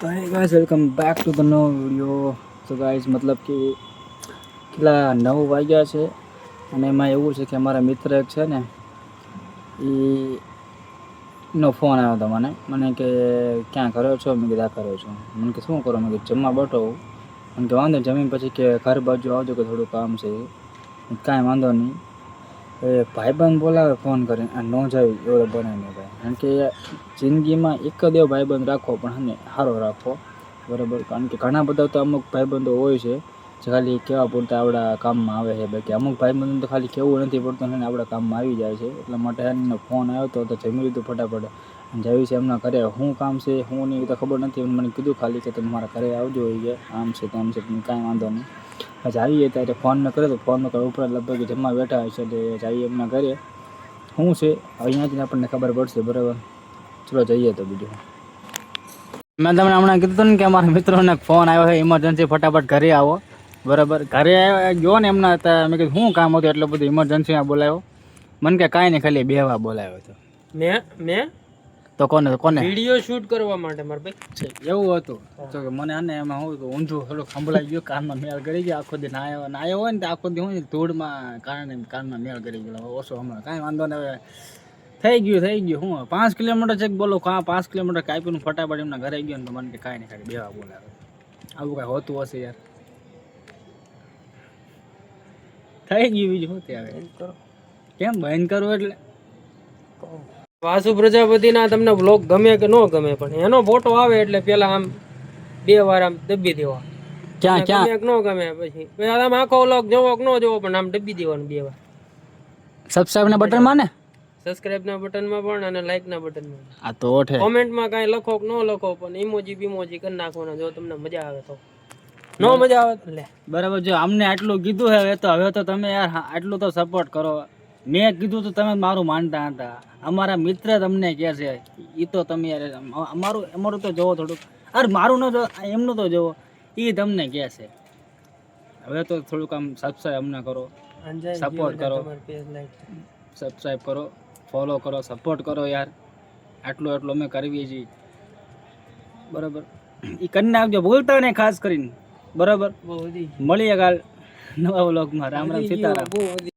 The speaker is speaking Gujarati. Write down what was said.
તો hey guys, welcome back to the new video. So guys, મતલબ કે કેટલા 9 વાગ્યા છે અને એમાં એવું છે કે અમારા મિત્ર એક છે ને નો ફોન આવ્યો હતો મને કે ક્યાં કર્યો છો? મેં કીધું કર્યો છો. મને કે શું કરો? મેં કીધું જમવા બેઠો. મને કે વાંધો જમીન પછી કે ઘર બાજુ આવજો કે થોડું કામ છે. કાંઈ વાંધો નહીં. એ ભાઈબંધ બોલાવે ફોન કરીને આ ન જાય એવો બને નહીં ભાઈ. કારણ કે જિંદગીમાં એક જ એવો ભાઈબંધ રાખો પણ હને સારો રાખો, બરાબર. કારણ કે ઘણા બધા તો અમુક ભાઈબંધો હોય છે જે ખાલી કહેવા પૂરતા આપણા કામમાં આવે છે, બાકી અમુક ભાઈબંધો તો ખાલી કહેવું નથી પડતું ને આપણા કામમાં આવી જાય છે. એટલા માટે એનો ફોન આવ્યો હતો તો જમી લીધું ફટાફટ અને જવી છે એમના ઘરે. શું કામ છે શું નહીં તો ખબર નથી. મને કીધું ખાલી કે તમે મારા ઘરે આવજો હોય છે, આમ છે તેમ છે, પણ કાંઈ વાંધો નહીં. પછી આવીએ ત્યારે ફોન ન કર્યો તો ફોનમાં કંઈ ઉપર લગભગ જમવા બેઠા હોય છે એટલે જઈએ એમના ઘરે. શું છે અહીંયાથી આપણને ખબર પડશે, બરાબર. ચલો જઈએ તો બીજું. મેં તમને હમણાં કીધું હતું ને કે અમારા મિત્રોને ફોન આવ્યો છે ઇમરજન્સી, ફટાફટ ઘરે આવો, બરાબર. ઘરે ગયો ને એમના હતા, મેં કીધું શું કામ હતું એટલું બધું ઇમરજન્સીમાં બોલાવ્યો? મને કે કાંઈ નહીં, ખાલી બેહવા બોલાવ્યો હતો. મેં તો કોને વિડિયો શૂટ કરવા માટે મારા ભાઈ એવું હતું. તો મને આને એમાં હું તો ઊંધું થોડુંક સંભળાઈ ગયું, કાનમાં મેળ કરી ગયો. આખો દી નાયો હોય ને તો આખો દી હું ધૂળમાં કાનમાં મેળ કરી ગયો. ઓછો હમણાં કાંઈ વાંધો ને, હવે થઈ ગયું. હું 5 કિલોમીટર છે બોલો, 5 કિલોમીટર કાપીને ફટાફટ એમના ઘરે ગયો ને તો મને કે કાંઈ નહીં, ખાલી બેવા બોલાવે. આવું કાંઈ હોતું હશે યાર. થઈ ગયું બીજું શું ત્યાં કેમ બંધ કરવું? એટલે વાસુ પ્રજાપતિના તમને બ્લોગ ગમે કે ન ગમે, પણ એનો ફોટો આવે એટલે પેલા આમ 2 વાર આમ દબી દેવા. ક્યાં ગમે કે ન ગમે પછી આમ આખો વ્લોગ જોવો કે ન જોવો પણ આમ દબી દેવાનું 2 વાર. સબસ્ક્રાઇબ ના બટન માં ને, સબસ્ક્રાઇબ ના બટનમાં પણ અને લાઈક ના બટનમાં. આ તો ઓઠે કોમેન્ટમાં કાંઈ લખો કે ન લખો પણ ઇમોજી બીમોજી કરી નાખવાના જો તમને મજા આવે તો. ન મજા આવે તો લે, બરાબર. જો અમને આટલું કીધું હવે તો તમે યાર આટલું તો સપોર્ટ કરો. મેં કીધું તો તમે મારું માનતા હતા. અમારા મિત્ર તમને કહે છે એ તો તમે યાર અમારું તો જોવો થોડુંક. અરે મારું ન જો, એમનું તો જોવો. એ તમને કહે છે. હવે તો થોડુંક આમ સબસ્ક્રાઈબ અમને કરો, સપોર્ટ કરો, સબસ્ક્રાઈબ કરો, ફોલો કરો, સપોર્ટ કરો યાર. આટલું અમે કરવીએ છીએ, બરાબર. એ કરી નાખજો, ભૂલતા નહીં ખાસ કરીને, બરાબર. મળીએ કાલ નવા વ્લોગમાં. રામ રામ, સીતારામ.